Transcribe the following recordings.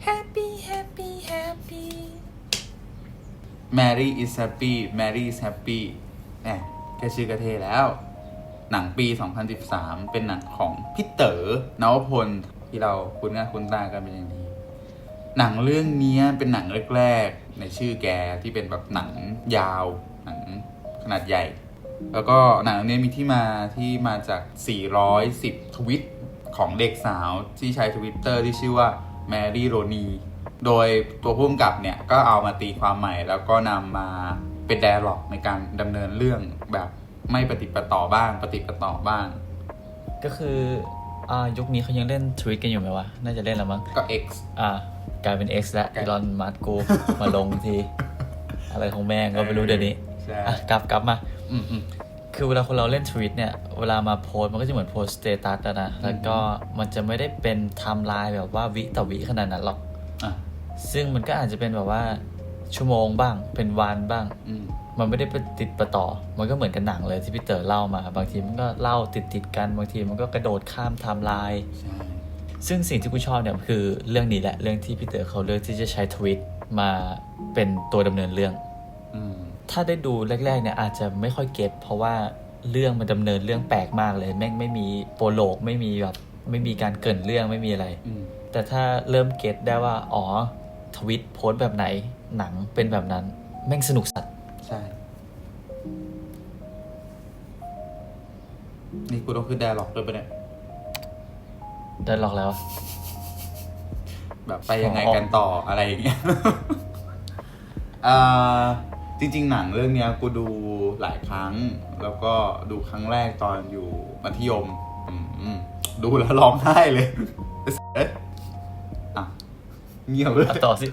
happy happy happy Mary is happy Mary is happy แค่ชื่อก็เท่แล้วหนังปี 2013 เป็นหนังของพี่เต๋อนวพลที่เราคุ้นหน้าคุ้นตากันเป็นอย่างดีหนังเรื่องนี้เป็นหนังแรกๆในชื่อแกที่เป็นแบบหนังยาวหนังขนาดใหญ่แล้วก็หนังนี้มีที่มาจาก410ทวิตของเด็กสาวที่ใช้ Twitter ที่ชื่อว่าแมรี่โรนีโดยตัวผู้กำกับเนี่ยก็เอามาตีความใหม่แล้วก็นำมาเป็นไดอะล็อกในการดำเนินเรื่องแบบไม่ปฏิปต่อบ้างปฏิปต่อบ้างก็คือยุคนี้เขายังเล่นทวิตกันอยู่ไหมวะน่าจะเล่นแล้วมั้งก็ X กลายเป็น X แล้วอีลอนมัสก์กูมาลงทีอะไรของแม่งก็ไม่รู้เดี๋ยวนี้กลับมาคือเวลาคนเราเล่นทวิตเนี่ยเวลามาโพสมันก็จะเหมือนโพสสเตตัสนะแล้วก็มันจะไม่ได้เป็นไทม์ไลน์แบบว่าวิต่อวิขนาดนั้นหรอกซึ่งมันก็อาจจะเป็นแบบว่าชั่วโมงบ้างเป็นวันบ้างมันไม่ได้ติดประต่อมันก็เหมือนกับหนังเลยที่พี่เต๋อเล่ามาบางทีมันก็เล่าติดกันบางทีมันก็กระโดดข้ามไทม์ไลน์ซึ่งสิ่งที่กูชอบเนี่ยคือเรื่องนี้แหละเรื่องที่พี่เต๋อเขาเลือกที่จะใช้ทวิตมาเป็นตัวดำเนินเรื่องถ้าได้ดูแรกๆเนี่ยอาจจะไม่ค่อยเก็ตเพราะว่าเรื่องมันดำเนินเรื่องแปลกมากเลยแม่งไม่มีโปรโลกไม่มีการเกริ่นเรื่องไม่มีอะไรแต่ถ้าเริ่มเก็ตได้ว่าทวิตโพสแบบไหนหนังเป็นแบบนั้นแม่งสนุกสัสใช่นี่กูต้องขึ้นไดอะล็อกด้วยปะเนี่ยไดอะล็อกแล้วแบบไปยังไงกันต่ออะไรอย่างเงี้ยจริงๆหนังเรื่องนี้กูดูหลายครั้งแล้วก็ดูครั้งแรกตอนอยู่มัธยมดูแล้วร้องไห้เลยเงียบเลยต่อสิ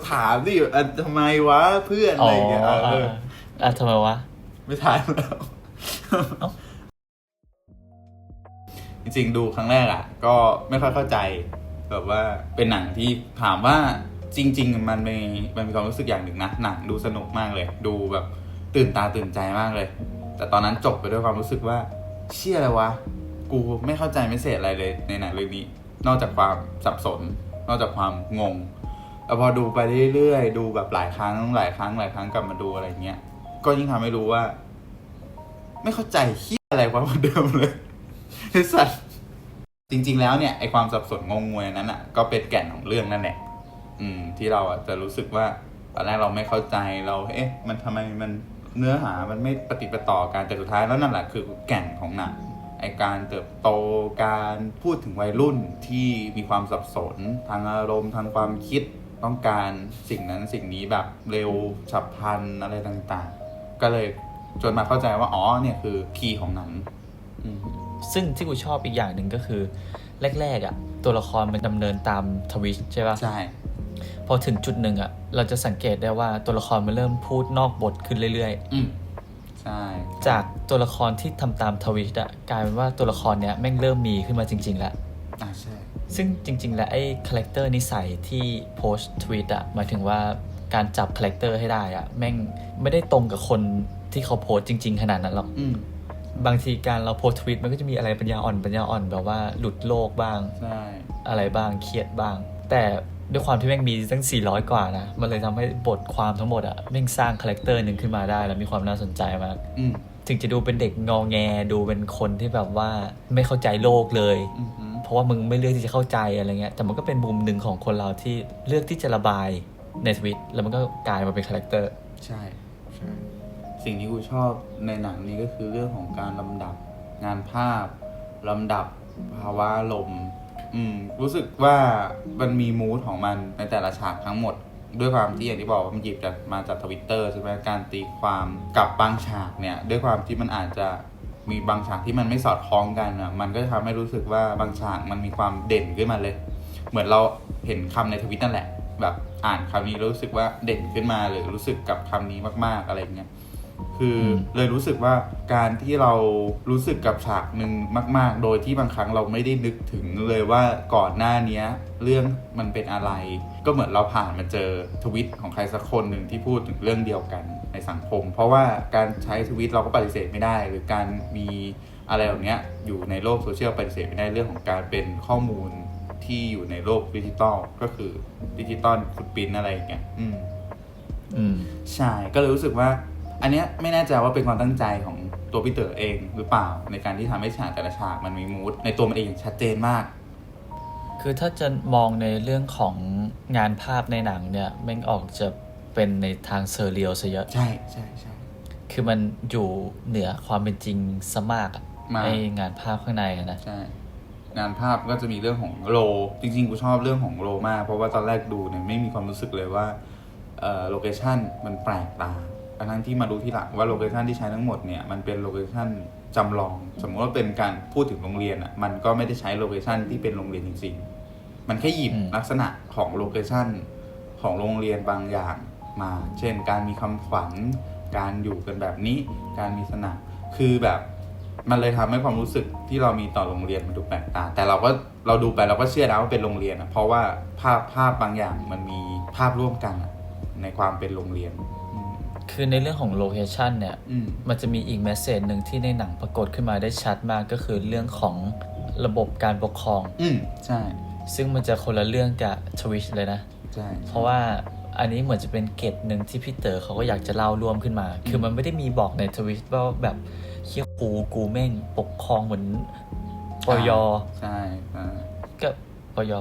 ถามดิทำไมวะเพื่อนอะไรอย่างเงี้ยทำไมวะไม่ถามแล้วจริงๆดูครั้งแรกก็ไม่ค่อยเข้าใจแบบว่าเป็นหนังที่ถามว่าจริงๆมันมีความรู้สึกอย่างหนึ่งนะหนังดูสนุกมากเลยดูแบบตื่นตาตื่นใจมากเลยแต่ตอนนั้นจบไปด้วยความรู้สึกว่าเชี่ยอะไรวะกูไม่เข้าใจไม่เสร็จอะไรเลยในหนังเรื่องนี้นอกจากความสับสนนอกจากความงงแล้วพอดูไปเรื่อยๆดูแบบหลายครั้งกลับมาดูอะไรเงี้ยก็ยิ่งทำให้รู้ว่าไม่เข้าใจเหี้ยอะไรกว่าเดิมเลยไอ้สัสจริงๆแล้วเนี่ยไอ้ความสับสนงงงวยนั้นก็เป็นแก่นของเรื่องนั่นแหละที่เราจะรู้สึกว่าตอนแรกเราไม่เข้าใจเรามันทำไมมันเนื้อหามันไม่ปฏิปต่อกันแต่สุดท้ายแล้วนั่นแหละคือแก่นของหนังไอการเติบโตการพูดถึงวัยรุ่นที่มีความสับสนทางอารมณ์ทางความคิดต้องการสิ่งนั้นสิ่งนี้แบบเร็วฉับพลันอะไรต่างๆก็เลยจนมาเข้าใจว่าเนี่ยคือคีย์ของหนังซึ่งที่กูชอบอีกอย่างหนึ่งก็คือแรกๆตัวละครมันดำเนินตามทวิตใช่ป่ะใช่พอถึงจุดหนึ่งเราจะสังเกตได้ว่าตัวละครมันเริ่มพูดนอกบทขึ้นเรื่อยๆใช่จากตัวละครที่ทำตามทวิตกลายเป็นว่าตัวละครเนี้ยแม่งเริ่มมีขึ้นมาจริงๆแล้วใช่ซึ่งจริงๆแล้วไอ้คาแรคเตอร์นิสัยที่โพสต์ทวิตหมายถึงว่าการจับคาแรคเตอร์ให้ได้แม่งไม่ได้ตรงกับคนที่เขาโพสต์จริงๆขนาดนั้นหรอกบางทีการเราโพสต์ทวิตมันก็จะมีอะไรปัญญาอ่อนแบบว่าหลุดโลกบ้างอะไรบ้างเครียดบ้างแต่ด้วยความที่แม่งมีตั้ง400กว่านะมันเลยทำให้บทความทั้งหมดแม่งสร้างคาแรคเตอร์หนึ่งขึ้นมาได้แล้วมีความน่าสนใจมากถึงจะดูเป็นเด็กงอแงดูเป็นคนที่แบบว่าไม่เข้าใจโลกเลยเพราะว่ามึงไม่เลือกที่จะเข้าใจอะไรเงี้ยแต่มันก็เป็นมุมหนึ่งของคนเราที่เลือกที่จะระบายในทวิตแล้วมันก็กลายมาเป็นคาแรคเตอร์ใช่สิ่งที่กูชอบในหนังนี้ก็คือเรื่องของการลำดับงานภาพลำดับภาวะลมรู้สึกว่ามันมีมูดของมันในแต่ละฉากทั้งหมดด้วยความที่อย่างที่บอกว่ามันหยิบมาจาก Twitter ใช่ไหมการตีความกับบางฉากเนี่ยด้วยความที่มันอาจจะมีบางฉากที่มันไม่สอดคล้องกันมันก็ทำให้รู้สึกว่าบางฉากมันมีความเด่นขึ้นมาเลยเหมือนเราเห็นคำในทวิตนั่นแหละแบบอ่านคำนี้รู้สึกว่าเด่นขึ้นมาหรือรู้สึกกับคำนี้มากๆอะไรเงี้ยคือเลยรู้สึกว่าการที่เรารู้สึกกับฉากหนึ่งมากๆโดยที่บางครั้งเราไม่ได้นึกถึงเลยว่าก่อนหน้านี้เรื่องมันเป็นอะไรก็เหมือนเราผ่านมาเจอทวิตของใครสักคนหนึ่งที่พูดถึงเรื่องเดียวกันในสังคมเพราะว่าการใช้ทวิตเราก็ปฏิเสธไม่ได้หรือการมีอะไรแบบนี้อยู่ในโลกโซเชียลปฏิเสธไม่ได้เรื่องของการเป็นข้อมูล ที่อยู่ในโลกดิจิตอลก็คือดิจิตอลฟุตปรินท์อะไรอย่างเงี้ยใช่ก็เลยรู้สึกว่าอันเนี้ยไม่แน่ใจว่าเป็นความตั้งใจของตัวพี่เต๋อเองหรือเปล่าในการที่ทำให้ฉากแต่ละฉากมันมีมูดในตัวมันเองชัดเจนมากคือถ้าจะมองในเรื่องของงานภาพในหนังเนี่ยแม่งออกจะเป็นในทางเซอร์เรียลซะเยอะใช่ใช่ใช่คือมันอยู่เหนือความเป็นจริงซะมากในงานภาพข้างในนะใช่งานภาพก็จะมีเรื่องของโลจริงๆกูชอบเรื่องของโลมากเพราะว่าตอนแรกดูเนี่ยไม่มีความรู้สึกเลยว่าโลเคชั่นมันแปลกตาทั้งที่มาดูที่หลังว่าโลเคชั่นที่ใช้ทั้งหมดเนี่ยมันเป็นโลเคชั่นจำลองสมมติว่าเป็นการพูดถึงโรงเรียนอ่ะมันก็ไม่ได้ใช้โลเคชั่นที่เป็นโรงเรียนจริงๆมันแค่หยิบลักษณะของโลเคชั่นของโรงเรียนบางอย่างมาเช่นการมีคำขวัญการอยู่กันแบบนี้การมีสนามคือแบบมันเลยทำให้ความรู้สึกที่เรามีต่อโรงเรียนมันดูแปลกตาแต่เราดูไปเราก็เชื่อนะว่าเป็นโรงเรียนอ่ะเพราะว่าภาพบางอย่างมันมีภาพร่วมกันในความเป็นโรงเรียนคือในเรื่องของโลเคชันเนี่ยมันจะมีอีกเมสเสจหนึ่งที่ในหนังปรากฏขึ้นมาได้ชัดมากก็คือเรื่องของระบบการปกครองใช่ซึ่งมันจะคนละเรื่องกับทวิชเลยนะใช่เพราะว่าอันนี้เหมือนจะเป็นเกตหนึ่งที่พี่เต๋อเขาก็อยากจะเล่าร่วมขึ้นมาคือมันไม่ได้มีบอกในทวิชว่าแบบเคี้ยกูแม่งปกครองเหมือนปยใช่ก็ปย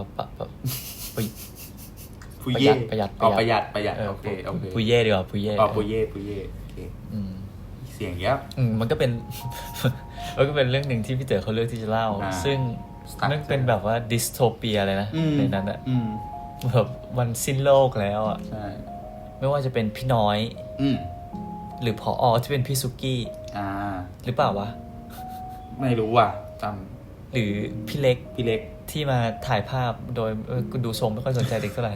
ประหยัดประหยัดโอเคปุยเย่ดีกว่าปุยเย่ปุยเย่โอเคเสียงเยอะมันก็เป็นเรื่องหนึ่งที่พี่เต๋อเขาเลือกที่จะเล่าซึ่งมันเป็นแบบว่าดิสโทเปียเลยนะในนั้นอ่ะแบบวันสิ้นโลกแล้วอ่ะใช่ไม่ว่าจะเป็นพี่น้อยหรือผอที่เป็นพี่ซุกี้หรือเปล่าวะไม่รู้ว่ะจำหรือพี่เล็กที่มาถ่ายภาพโดยกูดูทรงไม่ค่อยสนใจเด็กเท่าไหร่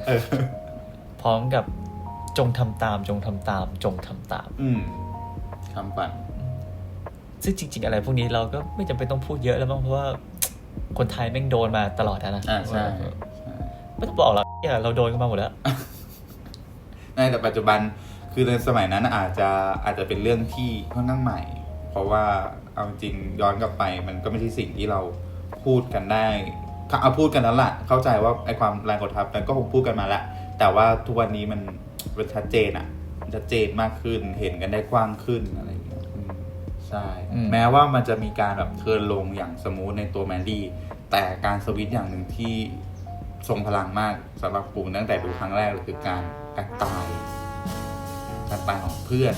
พร้อมกับจงทำตามคำปั่นซึ่งจริงๆอะไรพวกนี้เราก็ไม่จำเป็นต้องพูดเยอะแล้วมั้งเพราะว่าคนไทยแม่งโดนมาตลอดนะใช่ไม่ต้องบอกหรอกเราโดนกันมาหมดแล้วแต่ปัจจุบันคือในสมัยนั้นอาจจะเป็นเรื่องที่ค่อนข้างใหม่เพราะว่าเอาจริงย้อนกลับไปมันก็ไม่ใช่สิ่งที่เราพูดกันได้เอาพูดกันนั้นแหละเข้าใจว่าไอ้ความแรงกดทับนั้นก็คงพูดกันมาแล้วแต่ว่าทุกวันนี้มันชัดเจนชัดเจนมากขึ้นเห็นกันได้กว้างขึ้นอะไรอย่างเงี้ยใช่แม้ว่ามันจะมีการแบบเทิร์นลงอย่างสมูทในตัวแมนดี้แต่การสวิตช์อย่างหนึ่งที่ทรงพลังมากสำหรับกูตั้งแต่ดูครั้งแรกเลยคือการตายของเพื่อน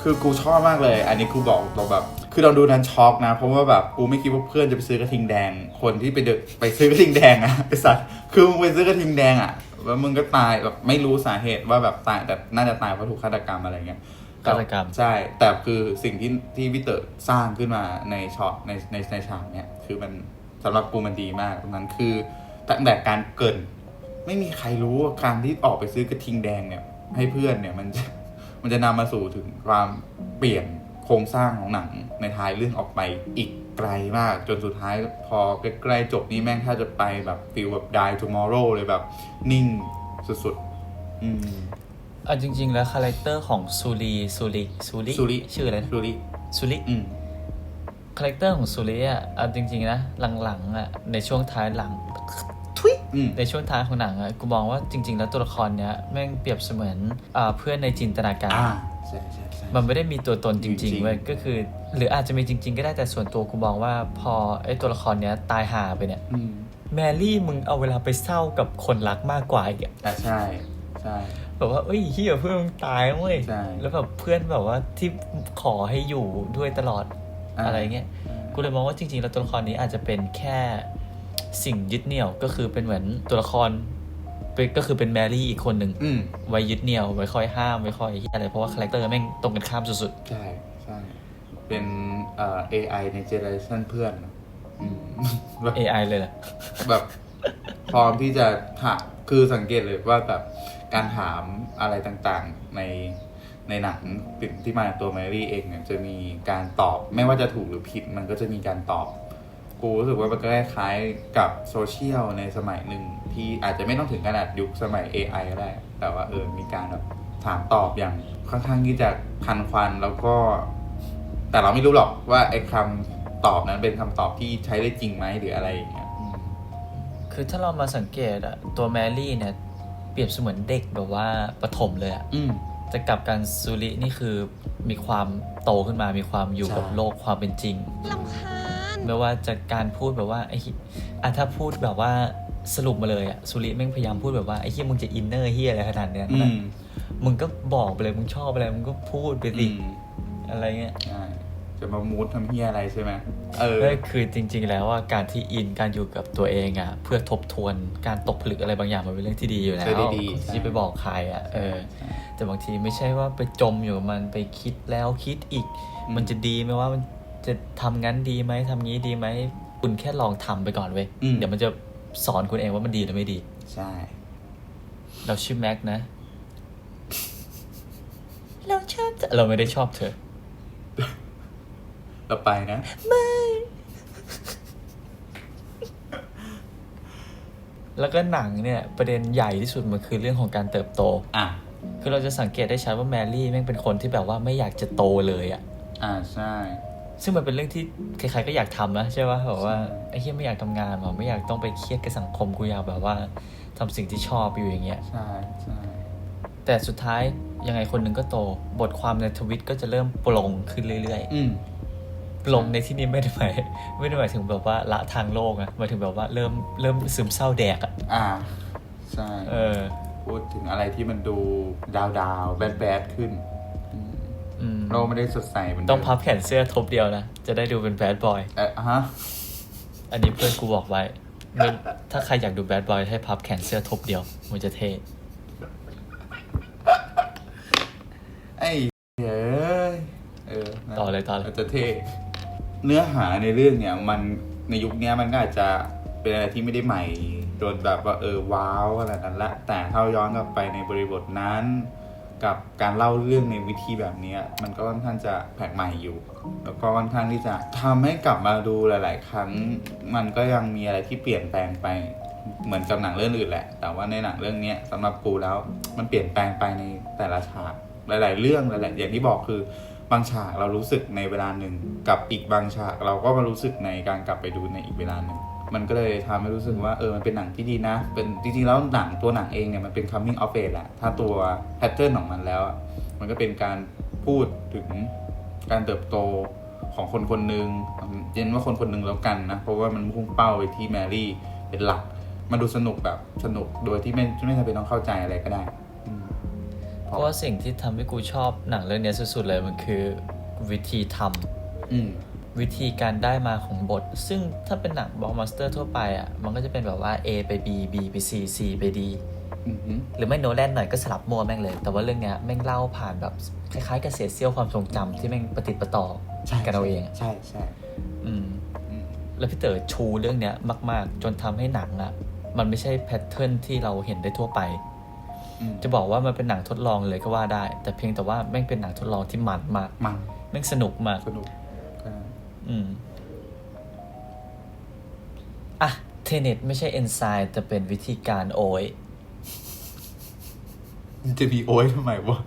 คือกูชอบมากเลยอันนี้กูบอกเราแบบคือเราดูนั้นช็อกนะเพราะว่าแบบกูไม่คิดว่าเพื่อนจะไปซื้อกระทิงแดงคนที่ไปซื้อกระทิงแดงอะไอ้สัสคือมึงไปซื้อกระทิงแดงอะแล้วมึงก็ตายแบบไม่รู้สาเหตุว่าแบบตายแต่น่าจะตายเพราะถูกฆาตกรรมอะไรเงี้ยฆาตกรรมใช่แต่คือสิ่งที่พี่เต๋อสร้างขึ้นมาในช็อตในฉากเนี้ยคือมันสำหรับกูมันดีมากตรงนั้นคือตั้งแต่การเกิดไม่มีใครรู้ว่าการที่ออกไปซื้อกระทิงแดงเนี่ยให้เพื่อนเนี่ยมันจะนำมาสู่ถึงความเปลี่ยนโครงสร้างของหนังในท้ายเรื่องออกไปอีกไกลมากจนสุดท้ายพอใกล้ๆจบนี้แม่งถ้าจะไปแบบฟีลแบบ Die Tomorrow เลยแบบนิ่งสุดจริงๆแล้วคาแรคเตอร์ของซูริชื่ออะไรนะซูริคาแรคเตอร์ของซูริจริงๆนะหลังๆในช่วงท้ายหลังในช่วงท้ายของหนังกูมองว่าจริงๆแล้วตัวละครเนี้ยแม่งเปรียบเสมือนเพื่อนในจินตนาการใช่มันไม่ได้มีตัวตนจริงๆเว้ยก็คือหรืออาจจะมีจริงๆก็ได้แต่ส่วนตัวกูมองว่าพอไอ้ตัวละครเนี้ยตายห่าไปเนี่ยแมรี่มึงเอาเวลาไปเศร้ากับคนรักมากกว่าอีกใช่แบบว่าเฮียเพื่อนมึงตายเว้ยแล้วแบบเพื่อนแบบว่าที่ขอให้อยู่ด้วยตลอดอะไรเงี้ยกูเลยมองว่าจริงๆแล้วตัวละครนี้อาจจะเป็นแค่สิ่งยึดเหนี่ยวก็คือเป็นเหมือนตัวละครก็คือเป็นแมรี่อีกคนหนึ่งไว้ยึดเหนี่ยวไว้คอยห้ามไว้คอยอะไรเพราะว่าคาแรคเตอร์แม่งตรงกันข้ามสุดๆใช่เป็นAI ในเจเนอเรชั่นเพื่อน AI เลยแหละแบบพร้อมที่จะคือสังเกตเลยว่าแบบการถามอะไรต่างๆในหนังที่มาจากตัวแมรี่เองเนี่ยจะมีการตอบไม่ว่าจะถูกหรือผิดมันก็จะมีการตอบกูรู้สึกว่ามันก็คล้ายๆกับโซเชียลในสมัยหนึ่งที่อาจจะไม่ต้องถึงขนาดยุคสมัย AI ก็ได้แต่ว่ามีการแบบถามตอบอย่างค่อนข้างที่จะทันควันแล้วก็แต่เราไม่รู้หรอกว่าไอ้คำตอบนั้นเป็นคำตอบที่ใช้ได้จริงไหมหรืออะไรอย่างเงี้ย คือถ้าเรามาสังเกตอะตัวแมรี่เนี่ยเปรียบเสมือนเด็กแบบว่าประถมเลยอะ อืม แต่กลับกันซูรินี่คือมีความโตขึ้นมามีความอยู่กับ ใช่ โลกความเป็นจริง ลำคาญ ไม่ว่าจะการพูดแบบว่าถ้าพูดแบบว่าสรุปมาเลยอะซูริแม่งพยายามพูดแบบว่าไอ้เฮียมึงจะอินเนอร์เฮียอะไรขนาดเนี้ย อื นะ ม มึงก็บอกไปเลยมึงชอบอะไรมึงก็พูดไปสิ อืม อะไรเงี้ย ใช่จะมามูดทำเฮียอะไรใช่ไหมเออ ก็คือจริง ๆ แล้วว่าการที่อินการอยู่กับตัวเองอะเพื่อทบทวนการตกผลึกอะไรบางอย่างมันเป็นเรื่องที่ดีอยู่แล้ว ใช่ดีๆ ที่ไปบอกใครอะแต่บางทีไม่ใช่ว่าไปจมอยู่กับมันไปคิดแล้วคิดอีก มันจะดีไหมว่ามันจะทำงั้นดีไหมทำงี้ดีไหมคุณแค่ลองทำไปก่อนเว้ยเดี๋ยวมันจะสอนคุณเองว่ามันดีหรือไม่ดี ใช่ เราชื่อแม็กนะ เราชอบเธอเราไม่ได้ชอบเธอ เราไปนะ แล้วก็หนังเนี่ยประเด็นใหญ่ที่สุดมันคือเรื่องของการเติบโต อ่ะ คือเราจะสังเกตได้ชัดว่าแมรี่แม่งเป็นคนที่แบบว่าไม่อยากจะโตเลยอะ ใช่ ซึ่งมันเป็นเรื่องที่ใครๆก็อยากทำนะใช่ป่ะแบบว่า ใช่ ไอ้เหี้ยไม่อยากทำงานหรอไม่อยากต้องไปเครียดกับสังคมกูอยากแบบว่าทำสิ่งที่ชอบอยู่อย่างเงี้ย ใช่ใช่ แต่สุดท้ายยังไงคนหนึ่งก็โตบทความในทวิตก็จะเริ่มปลงขึ้นเรื่อยๆ อืม ปลงในที่นี้ไม่ได้หมายถึงแบบว่าละทางโลกนะหมายถึงแบบว่าเริ่มซึมเศร้าแดกอ่ะ ใช่ พูดถึงอะไรที่มันดูดาวแบดขึ้น โลกไม่ได้สดใสเหมือนเดิม ต้องพับแขนเสื้อทบเดียวนะ จะได้ดูเป็นแบดบอย ฮะ อันนี้เพื่อนกูบอกไว้ถ้าใครอยากดูแบดบอยให้พับแขนเสื้อทบเดียว มันจะเท่ ไอ้เฮ้ยนะ ต่อเลย จะเท่ เนื้อหาในเรื่องเนี่ยมันในยุคนี้มันก็อาจจะเป็นอะไรที่ไม่ได้ใหม่โดนแบบว่าว้าวขนาดนั้นละแต่ถ้าย้อนกลับไปในบริบทนั้น กับการเล่าเรื่องในวิธีแบบนี้มันก็ค่อนข้างจะแปลกใหม่อยู่ แล้วก็ค่อนข้างที่จะทำให้กลับมาดูหลาย ๆ ครั้ง มันก็ยังมีอะไรที่เปลี่ยนแปลงไปเหมือนกับหนังเรื่องอื่นแหละ แต่ว่าในหนังเรื่องนี้สำหรับกูแล้วมันเปลี่ยนแปลงไปในแต่ละฉากหลาย ๆ เรื่องหลายๆอย่างที่บอกคือบางฉากเรารู้สึกในเวลาหนึ่งกับอีกบางฉากเราก็มารู้สึกในการกลับไปดูในอีกเวลาหนึ่งมันก็เลยทำให้รู้สึกว่ามันเป็นหนังที่ดีนะเป็นจริงๆแล้วตัวหนังเองเนี่ยมันเป็น coming of age แหละถ้าตัวแพทเทิร์นของมันแล้วมันก็เป็นการพูดถึงการเติบโตของคนคนหนึ่งเย็นว่าคนคนหนึ่งแล้วกันนะเพราะว่ามันพุ่งเป้าไปที่แมรี่เป็นหลักมันดูสนุกแบบสนุกโดยที่ไม่จำเป็นต้องเข้าใจอะไรก็ได้เพราะว่าสิ่งที่ทำให้กูชอบหนังเรื่องนี้สุดๆเลยมันคือวิธีทำวิธีการได้มาของบท ซึ่งถ้าเป็นหนังบล็อกบัสเตอร์ทั่วไปอ่ะมันก็จะเป็นแบบว่า A ไป B B ไป C C ไป D หรือไม่โนแลนหน่อยก็สลับมั่วแม่งเลย แต่ว่าเรื่องเนี้ยแม่งเล่าผ่านแบบคล้ายๆกับเศษเสี้ยวความทรงจำที่แม่งประติดประต่อกันเอาเอง ใช่ใช่ แล้วพี่เต๋อชูเรื่องเนี้ยมากๆจนทำให้หนังอ่ะมันไม่ใช่แพทเทิร์นที่เราเห็นได้ทั่วไปจะบอกว่ามันเป็นหนังทดลองเลยก็ว่าได้แต่เพียงแต่ว่าแม่งเป็นหนังทดลองที่มันมากแม่งสนุกมากสนุกเทเน็ตไม่ใช่เอนไซม์แต่เป็นวิธีการโอยจะมีโอ้ยทำไมวะ